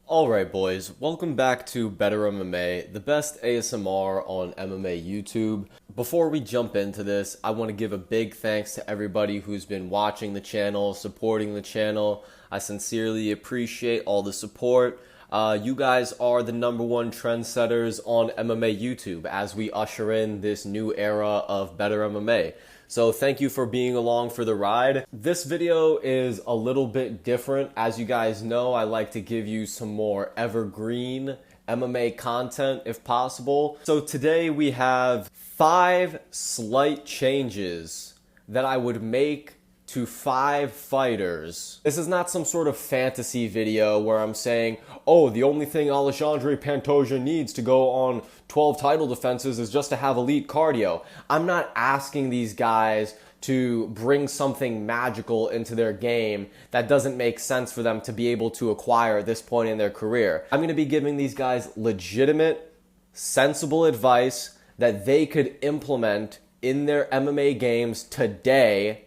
Alright boys, welcome back to BettMMA, the best ASMR on MMA YouTube. Before we jump into this, I want to give a big thanks to everybody who's been watching the channel, supporting the channel. I sincerely appreciate all the support. You guys are the #1 trendsetters on MMA YouTube as we usher in this new era of BettMMA. So thank you for being along for the ride. This video is a little bit different. As you guys know, I like to give you some more evergreen MMA content if possible. So today we have 5 slight changes that I would make to 5 fighters. This is not some sort of fantasy video where I'm saying, oh, the only thing Alexandre Pantoja needs to go on 12 title defenses is just to have elite cardio. I'm not asking these guys to bring something magical into their game that doesn't make sense for them to be able to acquire at this point in their career. I'm going to be giving these guys legitimate, sensible advice that they could implement in their MMA games today.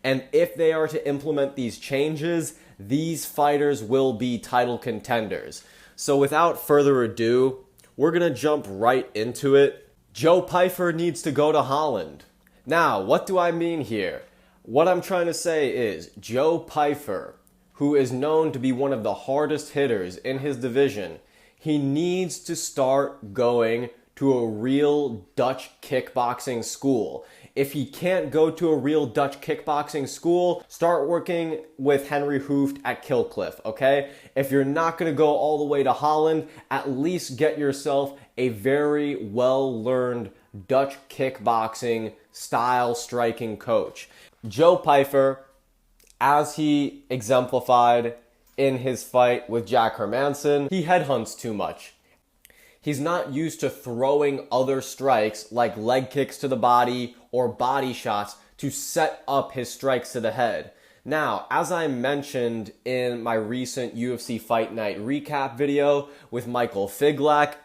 And if they are to implement these changes, these fighters will be title contenders. So without further ado, we're going to jump right into it. Joe Pyfer needs to go to Holland. Now, what do I mean here? What I'm trying to say is Joe Pyfer, who is known to be one of the hardest hitters in his division, he needs to start going to a real Dutch kickboxing school. If he can't go to a real Dutch kickboxing school, start working with Henry Hooft at Killcliff, okay? If you're not going to go all the way to Holland, at least get yourself a very well-learned Dutch kickboxing style striking coach. Joe Pyfer, as he exemplified in his fight with Jack Hermansson, he headhunts too much. He's not used to throwing other strikes like leg kicks to the body or body shots to set up his strikes to the head. Now, as I mentioned in my recent UFC Fight Night recap video with Michael Figlak,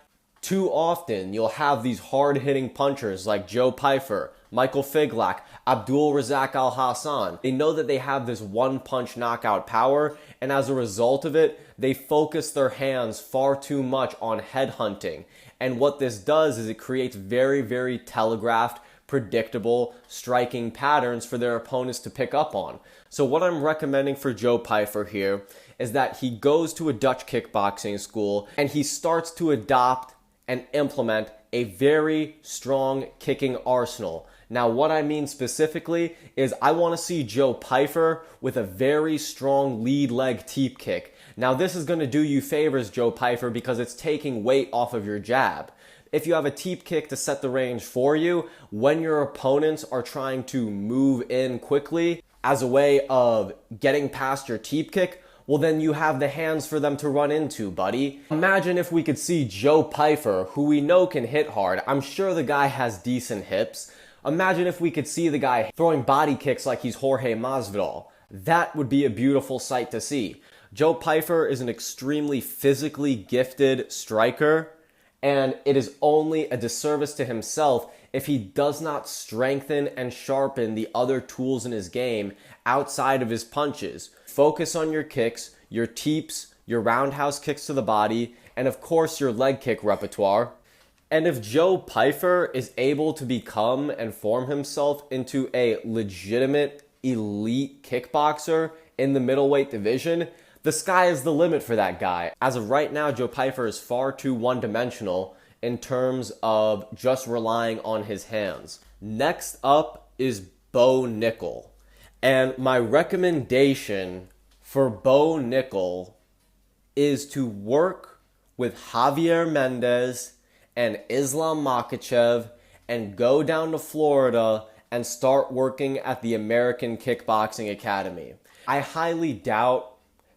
too often you'll have these hard-hitting punchers like Joe Pyfer, Michael Figlak, Abdul Razak Al Hassan. They know that they have this one-punch knockout power, and as a result of it, they focus their hands far too much on headhunting. And what this does is it creates very, very telegraphed, predictable striking patterns for their opponents to pick up on. So what I'm recommending for Joe Pyfer here is that he goes to a Dutch kickboxing school and he starts to adopt and implement a very strong kicking arsenal. Now, what I mean specifically is I want to see Joe Pyfer with a very strong lead leg teep kick. Now, this is going to do you favors, Joe Pyfer, because it's taking weight off of your jab. If you have a teep kick to set the range for you, when your opponents are trying to move in quickly as a way of getting past your teep kick, well, then you have the hands for them to run into, buddy. Imagine if we could see Joe Pyfer, who we know can hit hard. I'm sure the guy has decent hips. Imagine if we could see the guy throwing body kicks like he's Jorge Masvidal. That would be a beautiful sight to see. Joe Pyfer is an extremely physically gifted striker, and it is only a disservice to himself if he does not strengthen and sharpen the other tools in his game outside of his punches. Focus on your kicks, your teeps, your roundhouse kicks to the body, and of course your leg kick repertoire. And if Joe Pyfer is able to become and form himself into a legitimate elite kickboxer in the middleweight division, the sky is the limit for that guy. As of right now, Joe Pyfer is far too one-dimensional in terms of just relying on his hands. Next up is Bo Nickal. And my recommendation for Bo Nickal is to work with Javier Mendez and Islam Makhachev and go down to Florida and start working at the American Kickboxing Academy. I highly doubt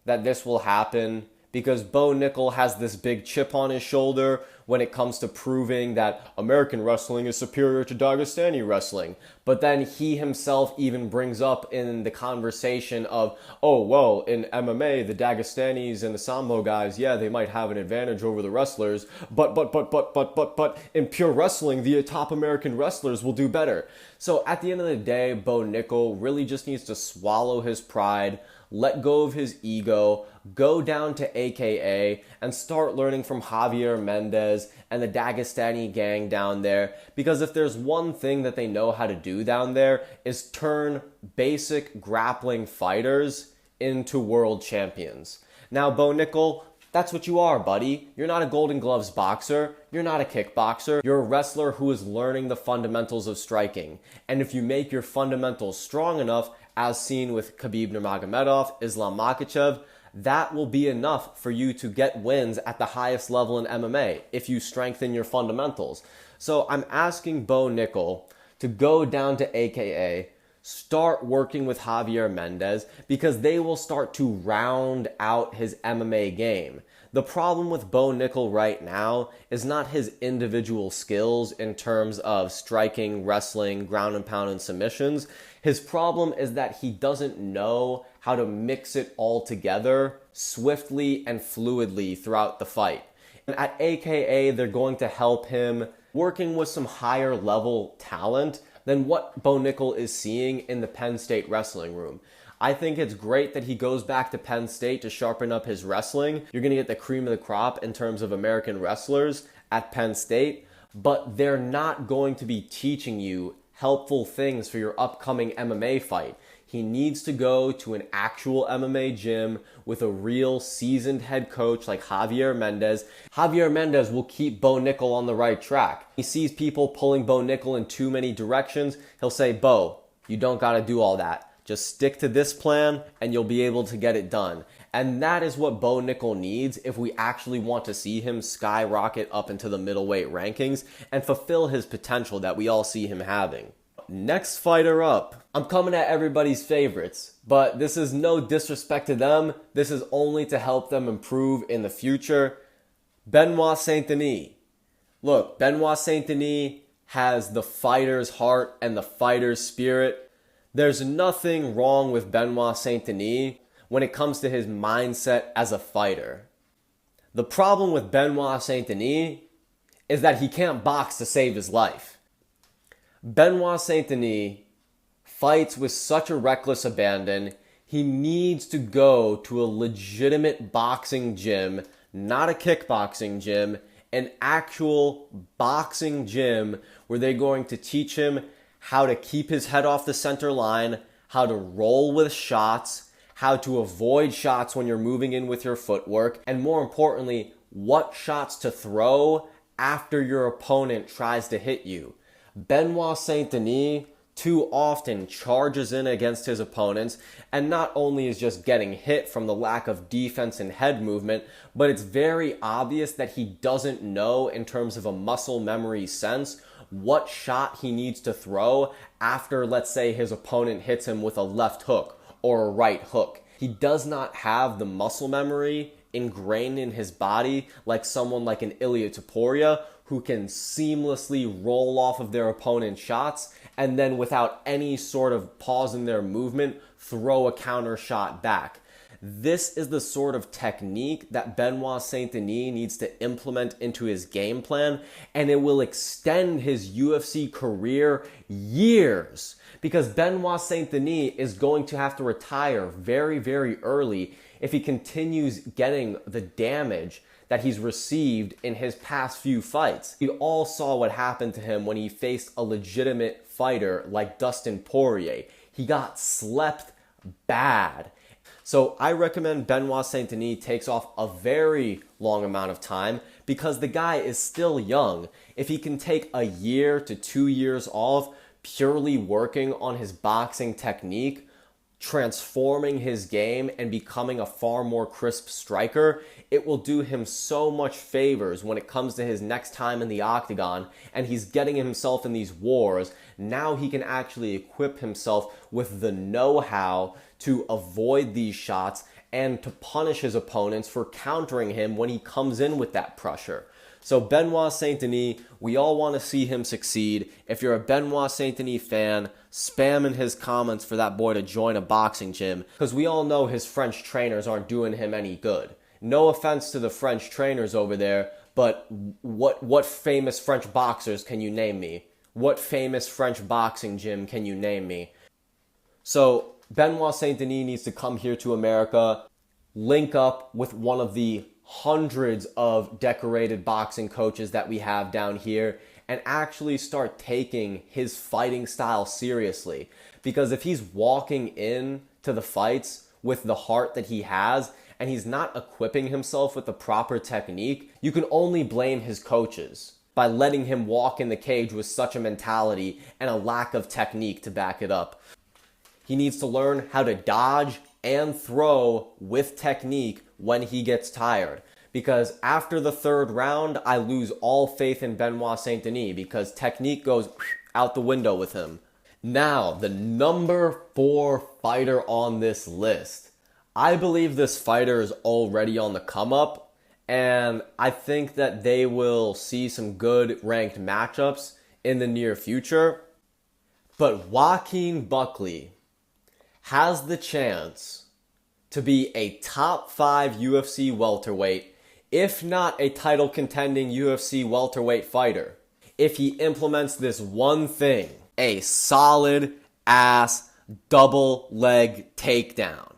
that this will happen because Bo Nickal has this big chip on his shoulder when it comes to proving that American wrestling is superior to Dagestani wrestling. But then he himself even brings up in the conversation of, oh, well, in MMA, the Dagestanis and the Sambo guys, yeah, they might have an advantage over the wrestlers, but in pure wrestling, the top American wrestlers will do better. So at the end of the day, Bo Nickal really just needs to swallow his pride, let go of his ego, go down to AKA, and start learning from Javier Mendez and the Dagestani gang down there. Because if there's one thing that they know how to do down there is turn basic grappling fighters into world champions. Now, Bo Nickal, that's what you are, buddy. You're not a Golden Gloves boxer. You're not a kickboxer. You're a wrestler who is learning the fundamentals of striking. And if you make your fundamentals strong enough, as seen with Khabib Nurmagomedov, Islam Makhachev, that will be enough for you to get wins at the highest level in MMA if you strengthen your fundamentals. So I'm asking Bo Nickal to go down to AKA, start working with Javier Mendez, because they will start to round out his MMA game. The problem with Bo Nickal right now is not his individual skills in terms of striking, wrestling, ground and pound, and submissions. His problem is that he doesn't know how to mix it all together swiftly and fluidly throughout the fight. And at AKA, they're going to help him working with some higher level talent than what Bo Nickal is seeing in the Penn State wrestling room. I think it's great that he goes back to Penn State to sharpen up his wrestling. You're going to get the cream of the crop in terms of American wrestlers at Penn State, but they're not going to be teaching you helpful things for your upcoming MMA fight. He needs to go to an actual MMA gym with a real seasoned head coach like Javier Mendez. Javier Mendez will keep Bo Nickal on the right track. He sees people pulling Bo Nickal in too many directions. He'll say, Bo, you don't got to do all that. Just stick to this plan and you'll be able to get it done. And that is what Bo Nickal needs if we actually want to see him skyrocket up into the middleweight rankings and fulfill his potential that we all see him having. Next fighter up. I'm coming at everybody's favorites, but this is no disrespect to them. This is only to help them improve in the future. Benoit Saint-Denis. Look, Benoit Saint-Denis has the fighter's heart and the fighter's spirit. There's nothing wrong with Benoit Saint-Denis when it comes to his mindset as a fighter. The problem with Benoit Saint-Denis is that he can't box to save his life. Benoit Saint-Denis fights with such a reckless abandon. He needs to go to a legitimate boxing gym, not a kickboxing gym, an actual boxing gym where they're going to teach him how to keep his head off the center line, how to roll with shots, how to avoid shots when you're moving in with your footwork, and more importantly, what shots to throw after your opponent tries to hit you. Benoit Saint-Denis too often charges in against his opponents and not only is just getting hit from the lack of defense and head movement, but it's very obvious that he doesn't know in terms of a muscle memory sense what shot he needs to throw after, let's say, his opponent hits him with a left hook or a right hook. He does not have the muscle memory ingrained in his body like someone like an Ilia Topuria, who can seamlessly roll off of their opponent's shots and then without any sort of pause in their movement, throw a counter shot back. This is the sort of technique that Benoit Saint-Denis needs to implement into his game plan, and it will extend his UFC career years, because Benoit Saint-Denis is going to have to retire very, very early if he continues getting the damage that he's received in his past few fights. We all saw what happened to him when he faced a legitimate fighter like Dustin Poirier. He got slept bad. So I recommend Benoit Saint-Denis takes off a very long amount of time because the guy is still young. If he can take a year to 2 years off purely working on his boxing technique, transforming his game and becoming a far more crisp striker, it will do him so much favors when it comes to his next time in the octagon, and he's getting himself in these wars. Now he can actually equip himself with the know-how to avoid these shots and to punish his opponents for countering him when he comes in with that pressure. So Benoit Saint-Denis, we all want to see him succeed. If you're a Benoit Saint-Denis fan, spam in his comments for that boy to join a boxing gym, because we all know his French trainers aren't doing him any good. No offense to the French trainers over there, but what famous French boxers can you name me? What famous French boxing gym can you name me? So Benoit Saint-Denis needs to come here to America, link up with one of the hundreds of decorated boxing coaches that we have down here, and actually start taking his fighting style seriously. Because if he's walking in to the fights with the heart that he has, and he's not equipping himself with the proper technique, you can only blame his coaches by letting him walk in the cage with such a mentality and a lack of technique to back it up. He needs to learn how to dodge and throw with technique when he gets tired. Because after the third round, I lose all faith in Benoit Saint-Denis because technique goes out the window with him. Now, the number 4 fighter on this list. I believe this fighter is already on the come up, and I think that they will see some good ranked matchups in the near future. But Joaquin Buckley has the chance to be a top 5 UFC welterweight, if not a title contending UFC welterweight fighter, if he implements this one thing, a solid ass double leg takedown.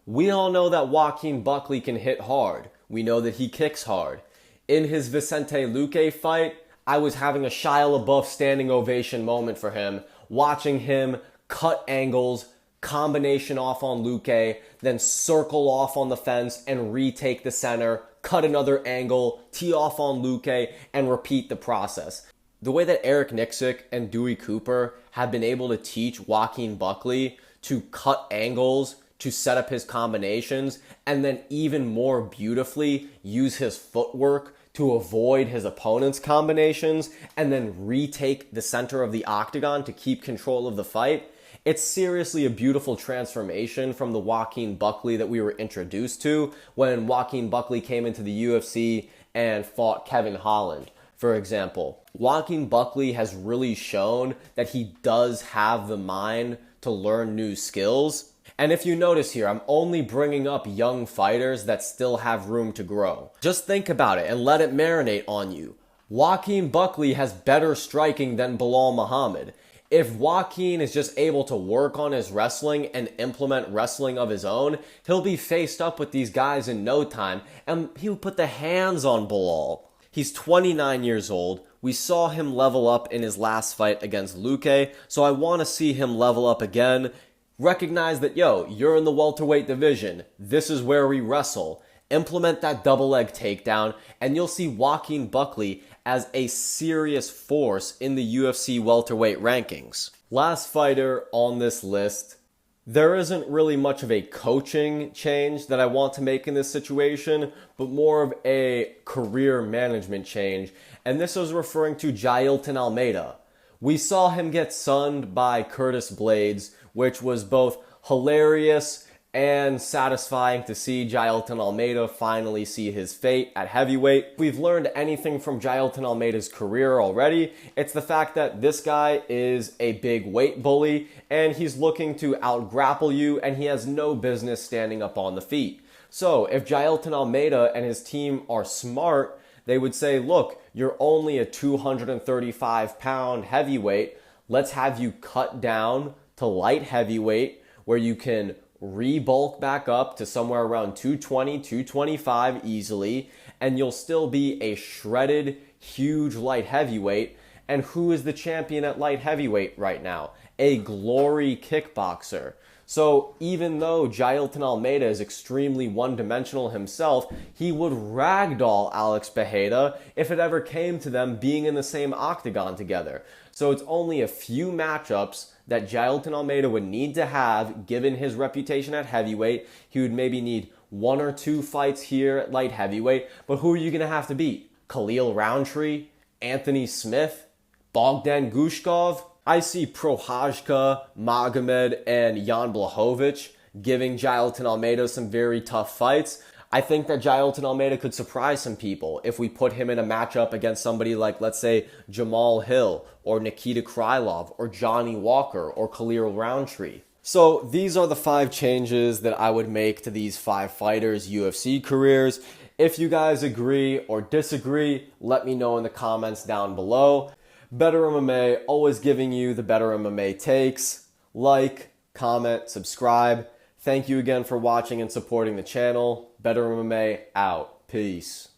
We all know that Joaquin Buckley can hit hard. We know that he kicks hard. In his Vicente Luque fight, I was having a Shia LaBeouf standing ovation moment for him, watching him cut angles, combination off on Luque, then circle off on the fence and retake the center, cut another angle, tee off on Luque, and repeat the process. The way that Eric Nicksick and Dewey Cooper have been able to teach Joaquin Buckley to cut angles, to set up his combinations, and then even more beautifully use his footwork to avoid his opponent's combinations, and then retake the center of the octagon to keep control of the fight. It's seriously a beautiful transformation from the Joaquin Buckley that we were introduced to when Joaquin Buckley came into the UFC and fought Kevin Holland, for example. Joaquin Buckley has really shown that he does have the mind to learn new skills. And if you notice here, I'm only bringing up young fighters that still have room to grow. Just think about it and let it marinate on you. Joaquin Buckley has better striking than Belal Muhammad. If Joaquin is just able to work on his wrestling and implement wrestling of his own, he'll be faced up with these guys in no time, and he'll put the hands on Belal. He's 29 years old. We saw him level up in his last fight against Luque, so I want to see him level up again. Recognize that, you're in the welterweight division. This is where we wrestle. Implement that double leg takedown, and you'll see Joaquin Buckley as a serious force in the UFC welterweight rankings. Last fighter on this list. There isn't really much of a coaching change that I want to make in this situation, but more of a career management change. And this is referring to Jailton Almeida. We saw him get sunned by Curtis Blades, which was both hilarious and satisfying to see Jailton Almeida finally see his fate at heavyweight. If we've learned anything from Jailton Almeida's career already, it's the fact that this guy is a big weight bully and he's looking to out-grapple you, and he has no business standing up on the feet. So if Jailton Almeida and his team are smart, they would say, look, you're only a 235-pound heavyweight. Let's have you cut down to light heavyweight where you can rebulk back up to somewhere around 220, 225 easily, and you'll still be a shredded, huge light heavyweight. And who is the champion at light heavyweight right now? A Glory kickboxer. So even though Jailton Almeida is extremely one-dimensional himself, he would ragdoll Alex Bejeda if it ever came to them being in the same octagon together. So it's only a few matchups that Jailton Almeida would need to have, given his reputation at heavyweight. He would maybe need 1 or 2 fights here at light heavyweight, but who are you going to have to beat? Khalil Roundtree? Anthony Smith? Bogdan Gushkov? I see Prohajka, Magomed, and Jan Blachowicz giving Jailton Almeida some very tough fights. I think that Jailton Almeida could surprise some people if we put him in a matchup against somebody like, let's say, Jamal Hill or Nikita Krylov or Johnny Walker or Khalil Roundtree. So these are the 5 changes that I would make to these 5 fighters' UFC careers. If you guys agree or disagree, let me know in the comments down below. BettMMA, always giving you the better MMA takes. Like, comment, subscribe. Thank you again for watching and supporting the channel. BettMMA out. Peace.